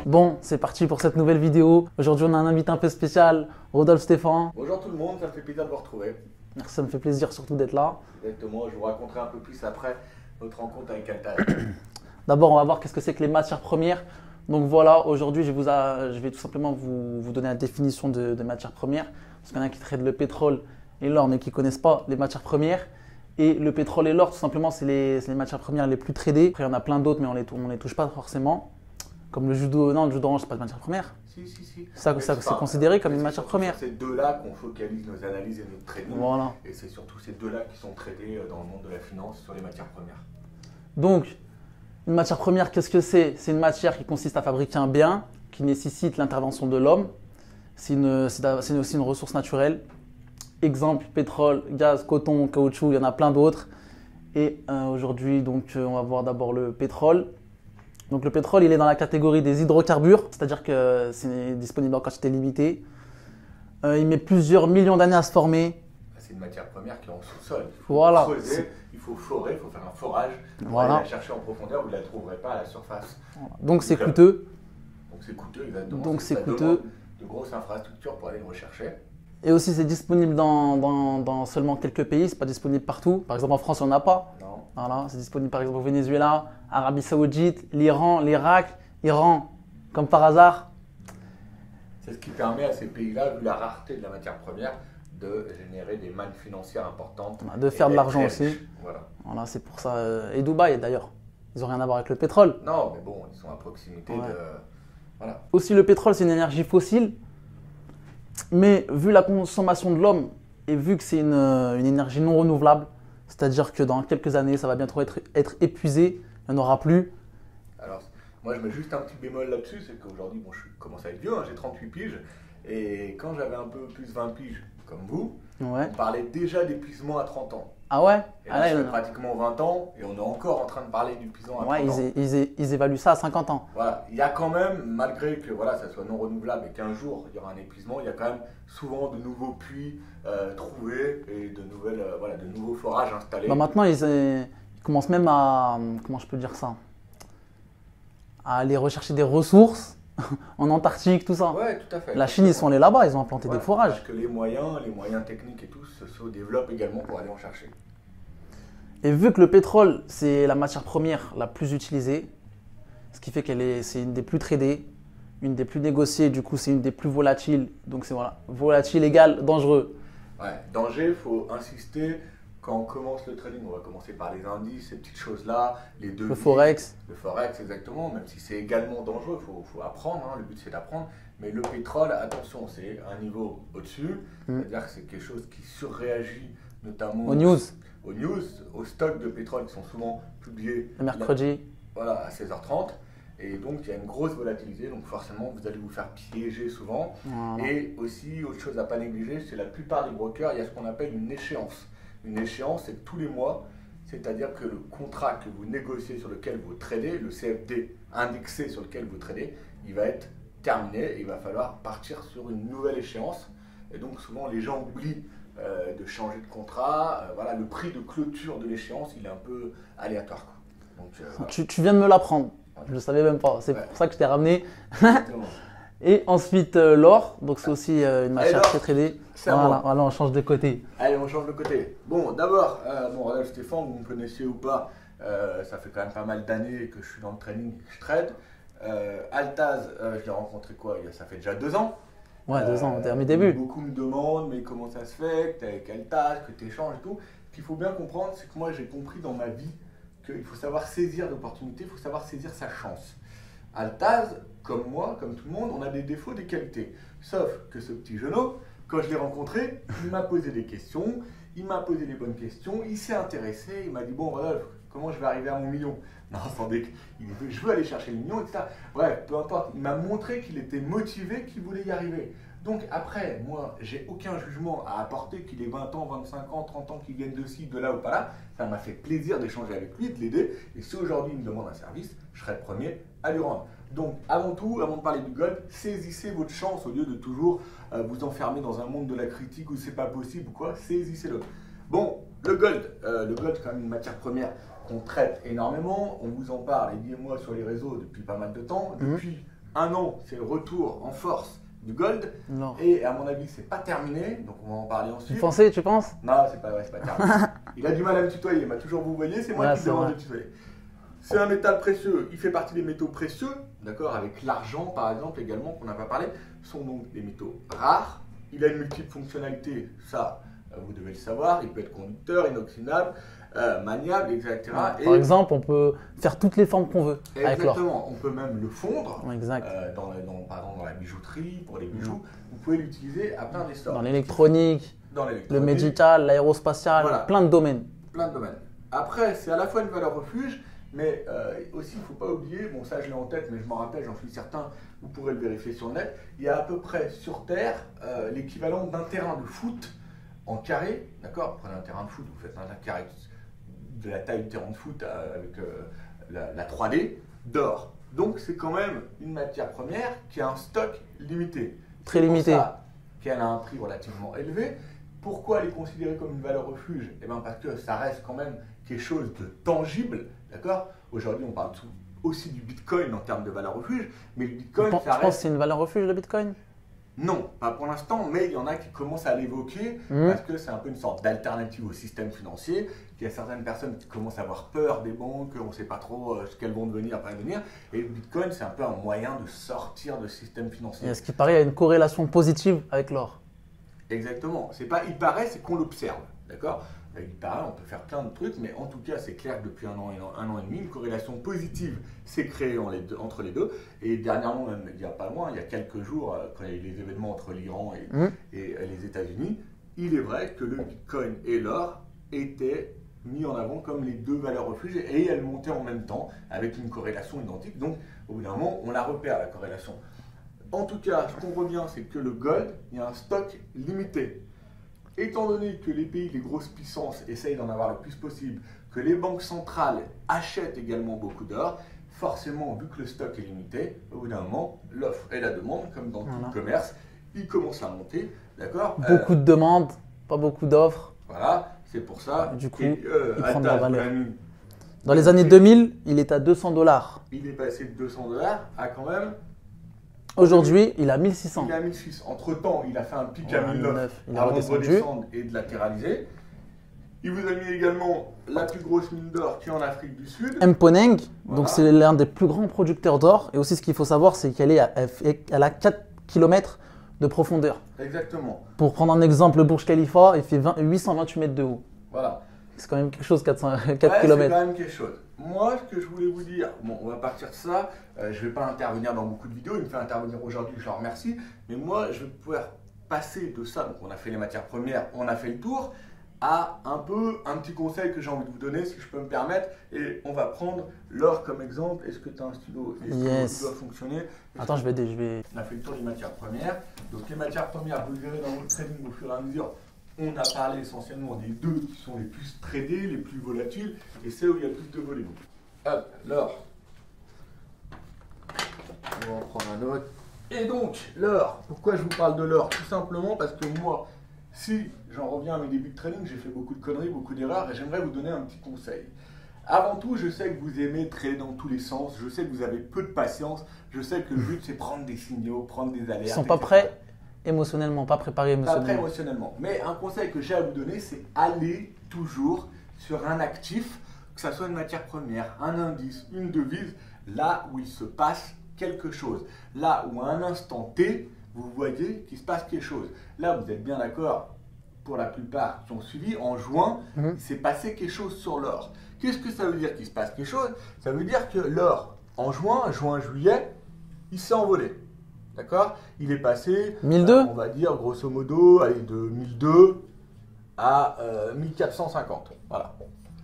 Bon, c'est parti pour cette nouvelle vidéo. Aujourd'hui, on a un invité un peu spécial, Rodolphe Stéphane. Bonjour tout le monde, ça me fait plaisir de vous retrouver. Merci, ça me fait plaisir surtout d'être là. Exactement, je vous raconterai un peu plus après notre rencontre avec Altaz. D'abord, on va voir qu'est-ce que c'est que les matières premières. Donc voilà, aujourd'hui, je vais tout simplement vous donner la définition de matières premières. Parce qu'il y en a qui traitent le pétrole et l'or, mais qui ne connaissent pas les matières premières. Et le pétrole et l'or, tout simplement, c'est les matières premières les plus tradées. Après, il y en a plein d'autres, mais on ne les touche pas forcément. Comme le jus non, le jus d'orange, c'est pas de matière première. Si. Ça c'est considéré comme une matière première. C'est deux là qu'on focalise nos analyses et notre trading. Voilà. Et c'est surtout ces deux là qui sont traités dans le monde de la finance sur les matières premières. Donc, une matière première, qu'est-ce que c'est? C'est une matière qui consiste à fabriquer un bien qui nécessite l'intervention de l'homme. C'est aussi une ressource naturelle. Exemple, pétrole, gaz, coton, caoutchouc, il y en a plein d'autres. Et aujourd'hui, donc, on va voir d'abord le pétrole. Donc le pétrole, il est dans la catégorie des hydrocarbures, c'est-à-dire que c'est disponible en quantité limitée. Il met plusieurs millions d'années à se former. C'est une matière première qui est en sous-sol. Il faut voilà. creuser, il faut forer, il faut faire un forage. Voilà. Aller la chercher en profondeur, vous ne la trouverez pas à la surface. Voilà. Donc c'est coûteux. Donc c'est coûteux, exactement. Donc c'est coûteux. Demande de grosses infrastructures pour aller le rechercher. Et aussi c'est disponible dans seulement quelques pays, c'est pas disponible partout. Par exemple en France, on n'a pas. Non. Voilà, c'est disponible par exemple au Venezuela, Arabie Saoudite, l'Iran, l'Irak, Iran, comme par hasard. C'est ce qui permet à ces pays-là, vu la rareté de la matière première, de générer des mannes financières importantes. De faire de l'argent aussi. Voilà, c'est pour ça. Et Dubaï d'ailleurs, ils n'ont rien à voir avec le pétrole. Non, mais bon, ils sont à proximité de. Voilà. Aussi, le pétrole, c'est une énergie fossile. Mais vu la consommation de l'homme et vu que c'est une énergie non renouvelable, c'est-à-dire que dans quelques années, ça va bientôt être épuisé, il n'y en aura plus. Alors, moi, je mets juste un petit bémol là-dessus, c'est qu'aujourd'hui, bon, je commence à être vieux, hein, j'ai 38 piges, et quand j'avais un peu plus 20 piges, comme vous, on parlait déjà d'épuisement à 30 ans. Ah ouais? Et là, ça fait pratiquement 20 ans, et on est encore en train de parler d'épuisement à 30 ans. Ils évaluent ça à 50 ans. Voilà, il y a quand même, malgré que voilà, ça soit non renouvelable et qu'un jour il y aura un épuisement, il y a quand même souvent de nouveaux puits trouvés et de nouveaux forages installés. Bah maintenant, ils commencent même à, comment je peux dire ça, à aller rechercher des ressources en Antarctique, tout ça. Ouais, tout à fait. La Chine, ils sont allés là-bas, ils ont implanté des forages. Parce que les moyens techniques et tout se développent également pour aller en chercher. Et vu que le pétrole, c'est la matière première la plus utilisée, ce qui fait c'est une des plus tradées, une des plus négociées, du coup c'est une des plus volatiles. Donc c'est voilà, volatile égale dangereux. Ouais, danger, il faut insister. Quand on commence le trading, on va commencer par les indices, ces petites choses-là, les devises. Le forex. Le forex, exactement, même si c'est également dangereux, il faut apprendre, hein, le but c'est d'apprendre. Mais le pétrole, attention, c'est un niveau au-dessus, c'est-à-dire que c'est quelque chose qui surréagit notamment aux news, aux stocks de pétrole qui sont souvent publiés le mercredi. À 16h30. Et donc il y a une grosse volatilité, donc forcément vous allez vous faire piéger souvent. Voilà. Et aussi, autre chose à ne pas négliger, c'est la plupart des brokers, il y a ce qu'on appelle une échéance. Une échéance, c'est tous les mois, c'est-à-dire que le contrat que vous négociez sur lequel vous tradez, le CFD indexé sur lequel vous tradez, il va être terminé et il va falloir partir sur une nouvelle échéance. Et donc souvent les gens oublient de changer de contrat. Voilà, le prix de clôture de l'échéance, il est un peu aléatoire. Donc, voilà. Tu viens de me l'apprendre, je ne le savais même pas, c'est pour ça que je t'ai ramené. Et ensuite l'or, donc c'est aussi une matière très tradée. Voilà, on change de côté. Allez, on change de côté. Bon, d'abord, Rodolphe Stéphane, vous me connaissez ou pas, ça fait quand même pas mal d'années que je suis dans le trading, que je trade. Altaz, je l'ai rencontré ça fait déjà 2 ans. Ouais, 2 ans, à mes débuts. Beaucoup me demandent, mais comment ça se fait, que tu es avec Altaz, que tu échanges et tout. Ce qu'il faut bien comprendre, c'est que moi j'ai compris dans ma vie qu'il faut savoir saisir l'opportunité, il faut savoir saisir sa chance. Altaz, comme moi, comme tout le monde, on a des défauts, des qualités. Sauf que ce petit genou, quand je l'ai rencontré, il m'a posé des questions, il m'a posé les bonnes questions, il s'est intéressé, il m'a dit bon Rodolphe, comment je vais arriver à mon million? Non, attendez, je veux aller chercher le million, etc. Bref, peu importe, il m'a montré qu'il était motivé, qu'il voulait y arriver. Donc après, moi, j'ai aucun jugement à apporter, qu'il ait 20 ans, 25 ans, 30 ans, qu'il vienne de ci, de là ou pas là. Ça m'a fait plaisir d'échanger avec lui, de l'aider. Et si aujourd'hui il me demande un service, je serai le premier à lui rendre. Donc avant tout, avant de parler du gold, saisissez votre chance au lieu de toujours vous enfermer dans un monde de la critique où c'est pas possible ou quoi, saisissez-le. Bon, le gold, c'est quand même une matière première qu'on traite énormément. On vous en parle, et moi, sur les réseaux depuis pas mal de temps, depuis un an, c'est le retour en force du gold. Non. Et à mon avis, c'est pas terminé. Donc on va en parler ensuite. Tu penses? Non, c'est pas vrai, c'est pas terminé. Il a du mal à me tutoyer. Il m'a toujours vouvoyé. C'est moi Ouais, qui c'est demande vrai. de tutoyer. C'est un métal précieux. Il fait partie des métaux précieux, d'accord, avec l'argent par exemple également qu'on n'a pas parlé. Ce sont donc des métaux rares. Il a une multiple fonctionnalité. Ça, vous devez le savoir. Il peut être conducteur, inoxydable, maniable, etc. Par exemple, on peut faire toutes les formes qu'on veut avec l'or. Exactement. On peut même le fondre. Exact. Par exemple dans la bijouterie, pour les bijoux. Vous pouvez l'utiliser à plein d'essors. Dans l'électronique, Dans le l'électronique. médical, l'aérospatial, Voilà. plein de domaines. Plein de domaines. Après, c'est à la fois une valeur refuge, mais aussi, il ne faut pas oublier, bon ça je l'ai en tête, mais je m'en rappelle, j'en suis certain, vous pourrez le vérifier sur le net, il y a à peu près sur Terre l'équivalent d'un terrain de foot en carré, d'accord? Prenez un terrain de foot, vous faites un carré de la taille du terrain de foot avec la 3D d'or. Donc c'est quand même une matière première qui a un stock limité. Très C'est pour limité. ça qu'elle a un prix relativement élevé. Pourquoi elle est considérée comme une valeur refuge? Eh bien parce que ça reste quand même quelque chose de tangible, d'accord? Aujourd'hui, on parle aussi du Bitcoin en termes de valeur refuge, mais le Bitcoin, Tu penses que c'est une valeur refuge, le Bitcoin? non, pas pour l'instant, mais il y en a qui commencent à l'évoquer parce que c'est un peu une sorte d'alternative au système financier. Il y a certaines personnes qui commencent à avoir peur des banques, on ne sait pas trop ce qu'elles vont devenir, pas devenir. Et le Bitcoin, c'est un peu un moyen de sortir de ce système financier. Et à ce qui paraît, il y a une corrélation positive avec l'or. Exactement. C'est pas il paraît, c'est qu'on l'observe, d'accord? Il paraît, on peut faire plein de trucs, mais en tout cas, c'est clair que depuis un an et demi, une corrélation positive s'est créée entre les deux. Et dernièrement, même il n'y a pas loin, il y a quelques jours, quand il y a eu les événements entre l'Iran et les États-Unis, il est vrai que le Bitcoin et l'or étaient mis en avant comme les deux valeurs refuges et elles montaient en même temps avec une corrélation identique. Donc, au bout d'un moment, on la repère, la corrélation. En tout cas, ce qu'on revient, c'est que le gold, il y a un stock limité. Étant donné que les pays, les grosses puissances essayent d'en avoir le plus possible, que les banques centrales achètent également beaucoup d'or, forcément, vu que le stock est limité, au bout d'un moment, l'offre et la demande, comme dans tout le commerce, ils commencent à monter, d'accord? Beaucoup de demandes, pas beaucoup d'offres. Voilà, c'est pour ça. Du coup, il prend de la valeur. Valeur. Dans les années 2000, il est à 200 $. Il est passé de 200 $ à quand même. Aujourd'hui, il a 1600. Il a 1600. Entre-temps, il a fait un pic Ouais, à 1009 il a avant de redescendu. redescendre et de latéraliser. Il vous a mis également la plus grosse mine d'or qui est en Afrique du Sud. Mponeng, Voilà. donc c'est l'un des plus grands producteurs d'or. Et aussi, ce qu'il faut savoir, c'est qu'elle a 4 km de profondeur. Exactement. Pour prendre un exemple, le Burj Khalifa, il fait 828 mètres de haut. Voilà. C'est quand même quelque chose, 4 Ouais, km. c'est quand même quelque chose. Moi, ce que je voulais vous dire, bon, on va partir de ça. Je ne vais pas intervenir dans beaucoup de vidéos. Il me fait intervenir aujourd'hui, je le remercie. Mais moi, je vais pouvoir passer de ça. Donc, on a fait les matières premières, on a fait le tour, à un petit conseil que j'ai envie de vous donner, si je peux me permettre. Et on va prendre l'or comme exemple. Est-ce que tu as un stylo? Est-ce Yes. que doit fonctionner? Attends, je vais. On a fait le tour des matières premières. Donc, les matières premières, vous le verrez dans votre trading au fur et à mesure. On a parlé essentiellement des deux qui sont les plus tradés, les plus volatiles, et c'est où il y a le plus de volume. Hop, l'or. On va en prendre un autre. Et donc, l'or. Pourquoi je vous parle de l'or? Tout simplement parce que moi, si j'en reviens à mes débuts de trading, j'ai fait beaucoup de conneries, beaucoup d'erreurs, et j'aimerais vous donner un petit conseil. Avant tout, je sais que vous aimez trader dans tous les sens, je sais que vous avez peu de patience, je sais que le but c'est prendre des signaux, prendre des alertes. Ils sont pas etc. prêts émotionnellement, pas préparés Pas émotionnellement. prêt émotionnellement. Mais un conseil que j'ai à vous donner, c'est aller toujours sur un actif, que ce soit une matière première, un indice, une devise, là où il se passe quelque chose. Là où à un instant T, vous voyez qu'il se passe quelque chose. Là, vous êtes bien d'accord, pour la plupart qui ont suivi, en juin, il s'est passé quelque chose sur l'or. Qu'est-ce que ça veut dire qu'il se passe quelque chose? Ça veut dire que l'or, en juin, juillet, il s'est envolé. D'accord? Il est passé, 1002 on va dire grosso modo, allez, de 1002 à 1450. Voilà.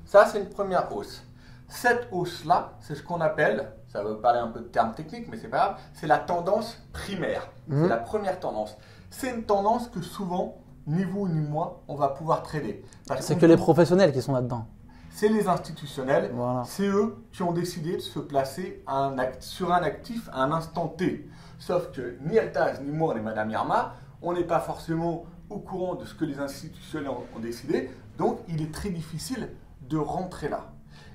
Ça, c'est une première hausse. Cette hausse-là, c'est ce qu'on appelle, ça va parler un peu de termes techniques, mais c'est pas grave, c'est la tendance primaire. C'est la première tendance. C'est une tendance que souvent, ni vous ni moi, on va pouvoir trader. Parce C'est qu'on que les trouve- professionnels qui sont là-dedans. C'est les institutionnels, Voilà. c'est eux qui ont décidé de se placer sur un actif à un instant T. Sauf que ni Altaz, ni moi, ni Madame Irma, on n'est pas forcément au courant de ce que les institutionnels ont décidé, donc il est très difficile de rentrer là.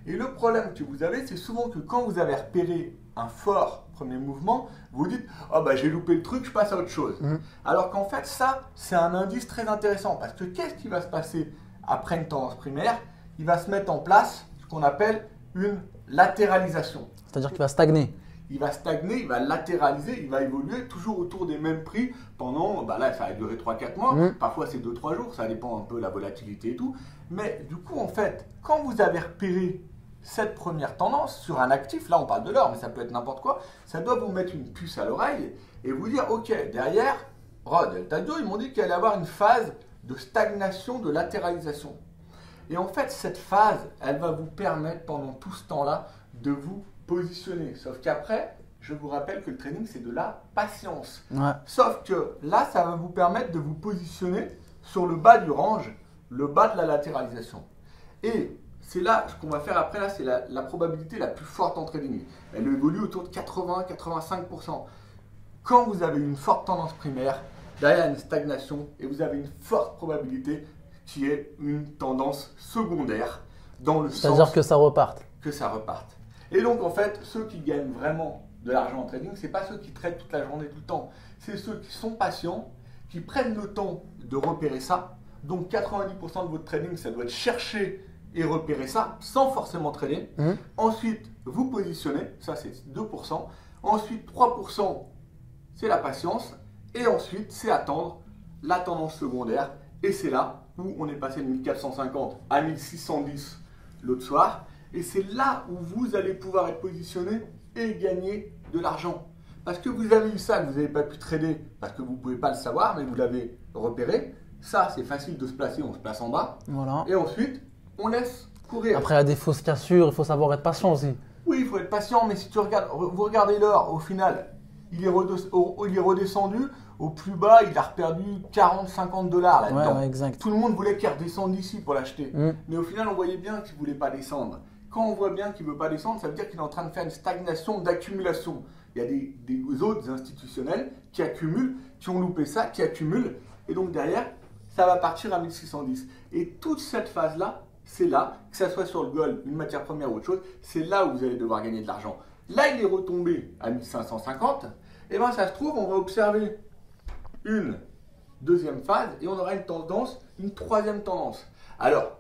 Et le problème que vous avez, c'est souvent que quand vous avez repéré un fort premier mouvement, vous dites « Oh bah j'ai loupé le truc, je passe à autre chose Alors qu'en fait, ça, c'est un indice très intéressant parce que qu'est-ce qui va se passer après une tendance primaire? Il va se mettre en place ce qu'on appelle une latéralisation. C'est-à-dire qu'il va stagner. Il va stagner, il va latéraliser, il va évoluer toujours autour des mêmes prix pendant, là ça va durer 3-4 mois, parfois c'est 2-3 jours, ça dépend un peu de la volatilité et tout. Mais du coup en fait, quand vous avez repéré cette première tendance sur un actif, là on parle de l'or, mais ça peut être n'importe quoi, ça doit vous mettre une puce à l'oreille et vous dire ok, derrière, Rod et Tadio, ils m'ont dit qu'il allait y avoir une phase de stagnation, de latéralisation. Et en fait, cette phase, elle va vous permettre pendant tout ce temps-là de vous positionner. Sauf qu'après, je vous rappelle que le trading, c'est de la patience. Ouais. Sauf que là, ça va vous permettre de vous positionner sur le bas du range, le bas de la latéralisation. Et c'est là, ce qu'on va faire après, là, c'est la probabilité la plus forte en trading. Elle évolue autour de 80-85%. Quand vous avez une forte tendance primaire, derrière une stagnation, et vous avez une forte probabilité qui est une tendance secondaire, dans le sens C'est-à-dire que ça reparte. que ça reparte. Et donc, en fait, ceux qui gagnent vraiment de l'argent en trading, ce n'est pas ceux qui traitent toute la journée, tout le temps. C'est ceux qui sont patients, qui prennent le temps de repérer ça. Donc, 90% de votre trading, ça doit être chercher et repérer ça, sans forcément trader. Ensuite, vous positionnez, ça c'est 2%. Ensuite, 3%, c'est la patience. Et ensuite, c'est attendre la tendance secondaire. Et c'est là où on est passé de 1450 à 1610 l'autre soir. Et c'est là où vous allez pouvoir être positionné et gagner de l'argent. Parce que vous avez eu ça, que vous n'avez pas pu trader, parce que vous ne pouvez pas le savoir, mais vous l'avez repéré. Ça, c'est facile de se placer, on se place en bas. Voilà. Et ensuite, on laisse courir. Après, il y a des fausses cassures, il faut savoir être patient aussi. Oui, il faut être patient, mais si tu regardes, vous regardez l'or, au final, il est redescendu. Au plus bas, il a reperdu 40-50 dollars là-dedans. Ouais, exact. Tout le monde voulait qu'il redescende ici pour l'acheter. Mais au final, on voyait bien qu'il ne voulait pas descendre. Quand on voit bien qu'il ne veut pas descendre, ça veut dire qu'il est en train de faire une stagnation d'accumulation. Il y a des autres institutionnels qui accumulent, qui ont loupé ça, qui accumulent. Et donc derrière, ça va partir à 1610. Et toute cette phase-là, c'est là, que ça soit sur le gold, une matière première ou autre chose, c'est là où vous allez devoir gagner de l'argent. Là, il est retombé à 1550. Et bien, ça se trouve, on va observer une deuxième phase et on aura une tendance, une troisième tendance. Alors,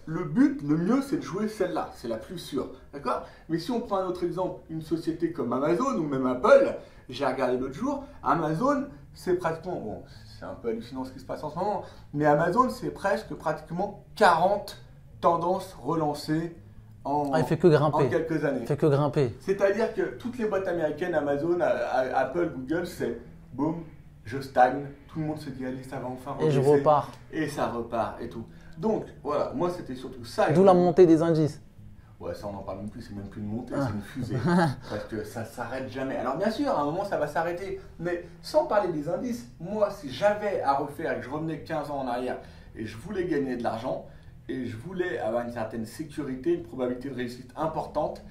le but, le mieux, c'est de jouer celle-là, c'est la plus sûre, d'accord? Mais si on prend un autre exemple, une société comme Amazon ou même Apple, j'ai regardé l'autre jour, Amazon, c'est pratiquement, bon, c'est un peu hallucinant ce qui se passe en ce moment, mais Amazon, c'est pratiquement 40 tendances relancées il fait que grimper. En quelques années. Il fait que grimper. C'est-à-dire que toutes les boîtes américaines, Amazon, Apple, Google, c'est boum, je stagne, tout le monde se dit allez ça va enfin rebaisser. Et je repars. Et ça repart et tout. Donc voilà, moi c'était surtout ça. D'où la montée des indices. Ouais, ça on n'en parle même plus, c'est même plus une montée, c'est une fusée. Parce que ça ne s'arrête jamais. Alors bien sûr, à un moment ça va s'arrêter, mais sans parler des indices, moi si j'avais à refaire et que je revenais 15 ans en arrière et je voulais gagner de l'argent et je voulais avoir une certaine sécurité, une probabilité de réussite importante,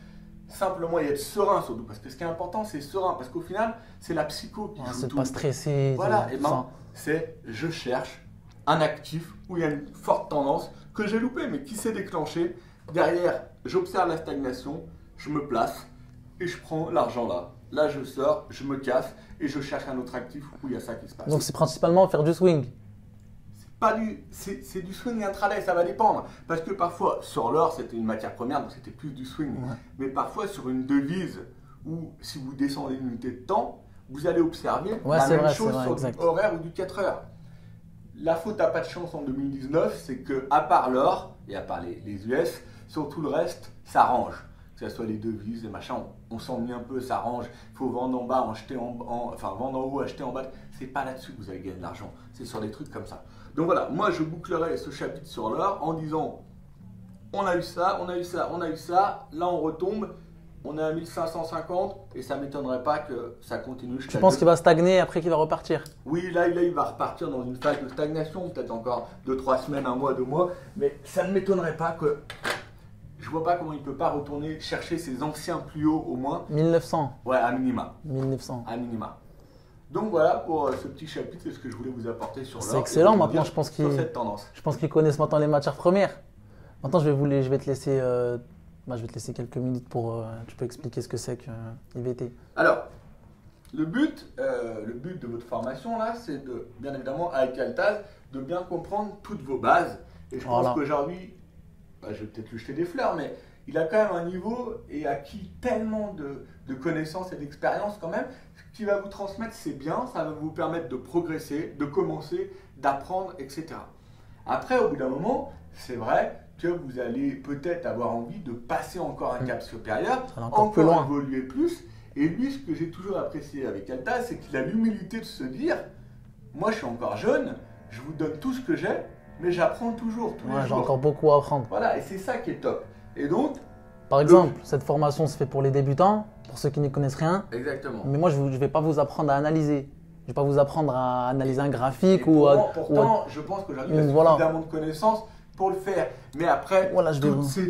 simplement y être serein surtout, parce que ce qui est important c'est serein, parce qu'au final c'est la psycho qui joue c'est tout. pas stressé. Voilà, et ben c'est je cherche un actif où il y a une forte tendance que j'ai loupé mais qui s'est déclenchée. Derrière, j'observe la stagnation, je me place et je prends l'argent là. Là je sors, je me casse et je cherche un autre actif où il y a ça qui se passe. Donc c'est principalement faire du swing. C'est du swing intraday, ça va dépendre. Parce que parfois, sur l'or, c'était une matière première, donc c'était plus du swing. Ouais. Mais parfois, sur une devise, où si vous descendez une unité de temps, vous allez observer la même chose sur du horaire ou du 4 heures. La faute à pas de chance en 2019, c'est que à part l'or, et à part les US, sur tout le reste, ça range. Que ce soit les devises, les machins, on s'ennuie un peu, ça range. Il faut vendre en bas, vendre en haut, acheter en bas. C'est pas là-dessus que vous allez gagner de l'argent. C'est sur des trucs comme ça. Donc voilà, moi je bouclerai ce chapitre sur l'or en disant on a eu ça, on a eu ça, on a eu ça, là on retombe, on est à 1550 et ça ne m'étonnerait pas que ça continue. Tu penses qu'il va stagner après qu'il va repartir? Oui, là il va repartir dans une phase de stagnation, peut-être encore 2-3 semaines, 1 mois, 2 mois, mais ça ne m'étonnerait pas que. Je vois pas comment il peut pas retourner chercher ses anciens plus hauts au moins. 1900. Ouais, à minima. 1900. À minima. Donc voilà pour ce petit chapitre, c'est ce que je voulais vous apporter sur l'or. C'est excellent, maintenant je pense sur cette tendance. Je pense qu'ils connaissent maintenant les matières premières. Maintenant je vais te laisser Bah, je vais te laisser quelques minutes pour tu peux expliquer ce que c'est que IVT. Alors, le but de votre formation, là, c'est de, bien évidemment, avec Altaz, de bien comprendre toutes vos bases. Et je pense qu'aujourd'hui, bah, je vais peut-être lui jeter des fleurs, mais il a quand même un niveau et acquis tellement de connaissances et d'expérience quand même. Ce qu'il va vous transmettre, c'est bien, ça va vous permettre de progresser, de commencer, d'apprendre, etc. Après, au bout d'un moment, c'est vrai que vous allez peut-être avoir envie de passer encore un cap supérieur, encore plus loin. Évoluer plus. Et lui, ce que j'ai toujours apprécié avec Altaz, c'est qu'il a l'humilité de se dire, moi je suis encore jeune, je vous donne tout ce que j'ai, mais j'apprends toujours, tous les jours. J'ai encore beaucoup à apprendre. Voilà, et c'est ça qui est top. Et donc, par exemple, cette formation se fait pour les débutants, pour ceux qui n'y connaissent rien. Exactement. Mais moi, je ne vais pas vous apprendre à analyser. Je ne vais pas vous apprendre à analyser un graphique pourtant, je pense qu'aujourd'hui, il y a suffisamment de connaissances pour le faire. Mais après,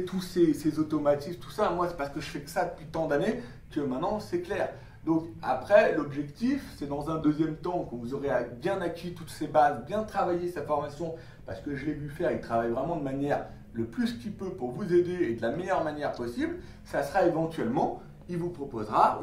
tous ces automatismes, tout ça, moi, c'est parce que je fais que ça depuis tant d'années que maintenant, c'est clair. Donc après, l'objectif, c'est dans un deuxième temps, quand vous aurez bien acquis toutes ces bases, bien travaillé sa formation, parce que je l'ai vu faire, il travaille vraiment de manière le plus qu'il peut pour vous aider et de la meilleure manière possible, ça sera éventuellement, on vous proposera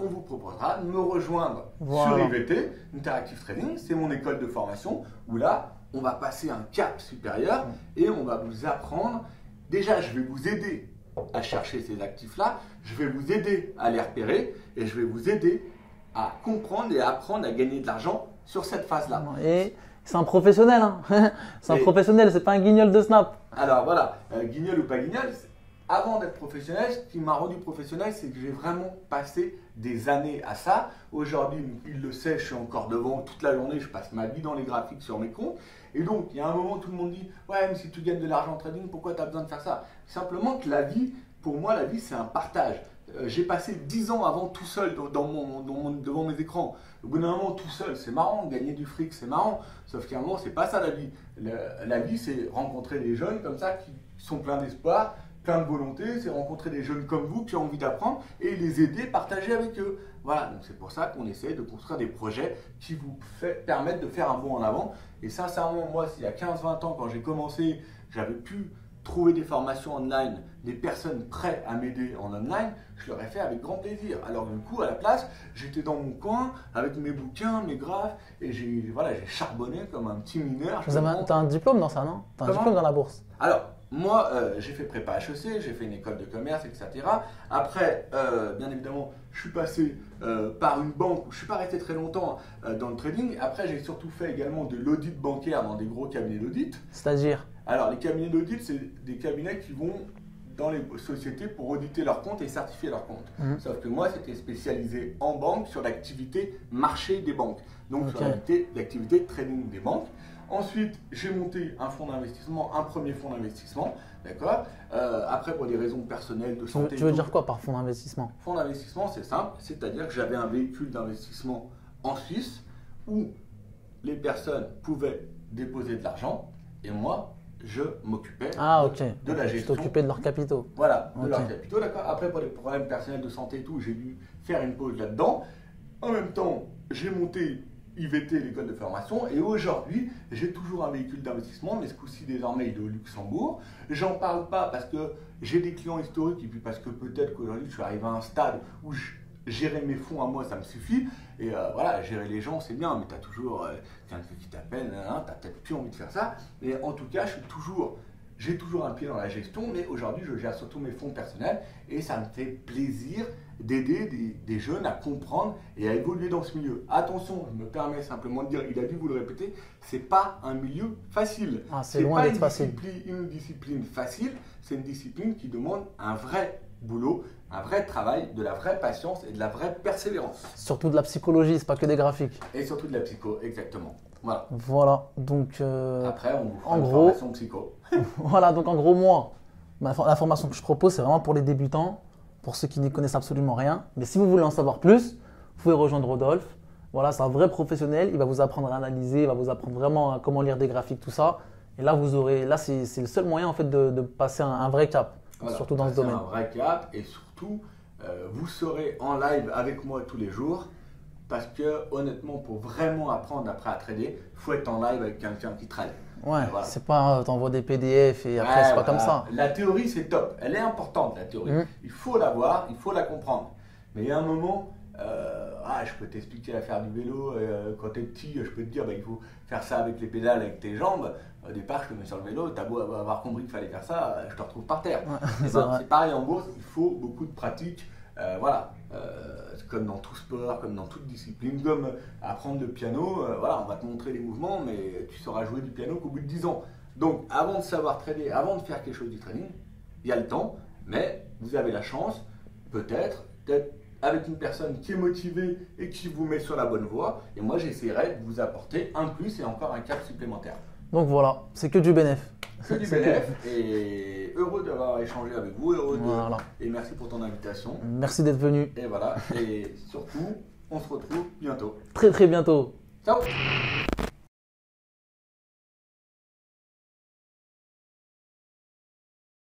de me rejoindre sur IVT, Interactive Trading, c'est mon école de formation, où là, on va passer un cap supérieur et on va vous apprendre, déjà je vais vous aider à chercher ces actifs-là, je vais vous aider à les repérer et je vais vous aider à comprendre et à apprendre à gagner de l'argent sur cette phase-là. Et c'est un professionnel, hein. C'est un professionnel, c'est pas un guignol de Snap. Alors voilà, guignol ou pas guignol, avant d'être professionnel, ce qui m'a rendu professionnel, c'est que j'ai vraiment passé des années à ça. Aujourd'hui, il le sait, je suis encore devant toute la journée, je passe ma vie dans les graphiques sur mes comptes. Et donc, il y a un moment où tout le monde dit « Ouais, mais si tu gagnes de l'argent en trading, pourquoi tu as besoin de faire ça ?» Simplement que la vie, pour moi, la vie, c'est un partage. J'ai passé 10 ans avant tout seul devant mes écrans. Au bout d'un moment, tout seul, c'est marrant, gagner du fric, c'est marrant. Sauf qu'à un moment, c'est pas ça la vie. La vie, c'est rencontrer des jeunes comme ça qui sont pleins d'espoir, plein de volonté, c'est rencontrer des jeunes comme vous qui ont envie d'apprendre et les aider, partager avec eux. Voilà, donc c'est pour ça qu'on essaie de construire des projets qui vous permettent de faire un bond en avant. Et sincèrement, moi, il y a 15-20 ans, quand j'ai commencé, j'avais pu trouver des formations online, des personnes prêtes à m'aider en online, je l'aurais fait avec grand plaisir. Alors du coup, à la place, j'étais dans mon coin avec mes bouquins, mes graphes, et j'ai charbonné comme un petit mineur. Tu as un diplôme dans ça, non? Tu as un diplôme dans la bourse? Alors, moi, j'ai fait prépa HEC, j'ai fait une école de commerce, etc. Après, bien évidemment, je suis passé par une banque où je ne suis pas resté très longtemps dans le trading. Après, j'ai surtout fait également de l'audit bancaire dans des gros cabinets d'audit. C'est-à-dire? Alors, les cabinets d'audit, c'est des cabinets qui vont dans les sociétés pour auditer leurs comptes et certifier leurs comptes. Sauf que moi, c'était spécialisé en banque sur l'activité marché des banques. Donc, sur l'activité trading des banques. Ensuite, j'ai monté un fonds d'investissement, un premier fonds d'investissement, d'accord. Après, pour des raisons personnelles, de santé. Tu veux dire quoi par fonds d'investissement? Fonds d'investissement, c'est simple, c'est-à-dire que j'avais un véhicule d'investissement en Suisse où les personnes pouvaient déposer de l'argent et moi, je m'occupais de la gestion. Tu t'occupais de leurs capitaux. Voilà, de leurs capitaux, d'accord. Après, pour des problèmes personnels de santé et tout, j'ai dû faire une pause là-dedans. En même temps, j'ai monté IVT, l'école de formation, et aujourd'hui, j'ai toujours un véhicule d'investissement, mais ce coup-ci, désormais, il est au Luxembourg. J'en parle pas parce que j'ai des clients historiques, et puis parce que peut-être qu'aujourd'hui, je suis arrivé à un stade où gérer mes fonds à moi, ça me suffit. Et voilà, gérer les gens, c'est bien, mais tu as toujours quelqu'un qui t'appelle, tu n'as peut-être plus envie de faire ça. Mais en tout cas, j'ai toujours un pied dans la gestion, mais aujourd'hui, je gère surtout mes fonds personnels et ça me fait plaisir d'aider des jeunes à comprendre et à évoluer dans ce milieu. Attention, je me permets simplement de dire, il a dû vous le répéter, c'est pas un milieu facile. C'est loin d'être facile. Une discipline facile, c'est une discipline qui demande un vrai boulot, un vrai travail, de la vraie patience et de la vraie persévérance. Surtout de la psychologie, c'est pas que des graphiques. Et surtout de la psycho, exactement. Voilà, donc après on vous fera une formation psycho. Voilà, donc en gros moi, la formation que je propose c'est vraiment pour les débutants, pour ceux qui n'y connaissent absolument rien. Mais si vous voulez en savoir plus, vous pouvez rejoindre Rodolphe. Voilà, c'est un vrai professionnel, il va vous apprendre à analyser, il va vous apprendre vraiment comment lire des graphiques, tout ça. Et là c'est le seul moyen en fait de passer un vrai cap, surtout dans ce domaine. Un vrai cap et surtout vous serez en live avec moi tous les jours. Parce que honnêtement, pour vraiment apprendre après à trader, il faut être en live avec quelqu'un qui trade. Ouais, Voilà. c'est pas t'envoies des PDF et après Ouais, c'est pas comme voilà. ça. La théorie, c'est top. Elle est importante, la théorie. Il faut la voir, il faut la comprendre. Mais il y a un moment, je peux t'expliquer à faire du vélo. Quand tu es petit, je peux te dire, il faut faire ça avec les pédales, avec tes jambes. Au départ, je te mets sur le vélo, tu as beau avoir compris qu'il fallait faire ça, je te retrouve par terre. Ouais, C'est pareil en bourse, il faut beaucoup de pratique. Voilà. Comme dans tout sport, comme dans toute discipline, comme apprendre le piano, voilà, on va te montrer les mouvements, mais tu sauras jouer du piano qu'au bout de 10 ans. Donc, avant de savoir trader, avant de faire quelque chose du trading, il y a le temps, mais vous avez la chance, peut-être, d'être avec une personne qui est motivée et qui vous met sur la bonne voie. Et moi, j'essaierai de vous apporter un plus et encore un cap supplémentaire. Donc voilà, c'est que du bénéf. Que du bénéf, et heureux d'avoir échangé avec vous, Voilà. et merci pour ton invitation. Merci d'être venu. Et voilà, et surtout, on se retrouve bientôt. Très très bientôt. Ciao!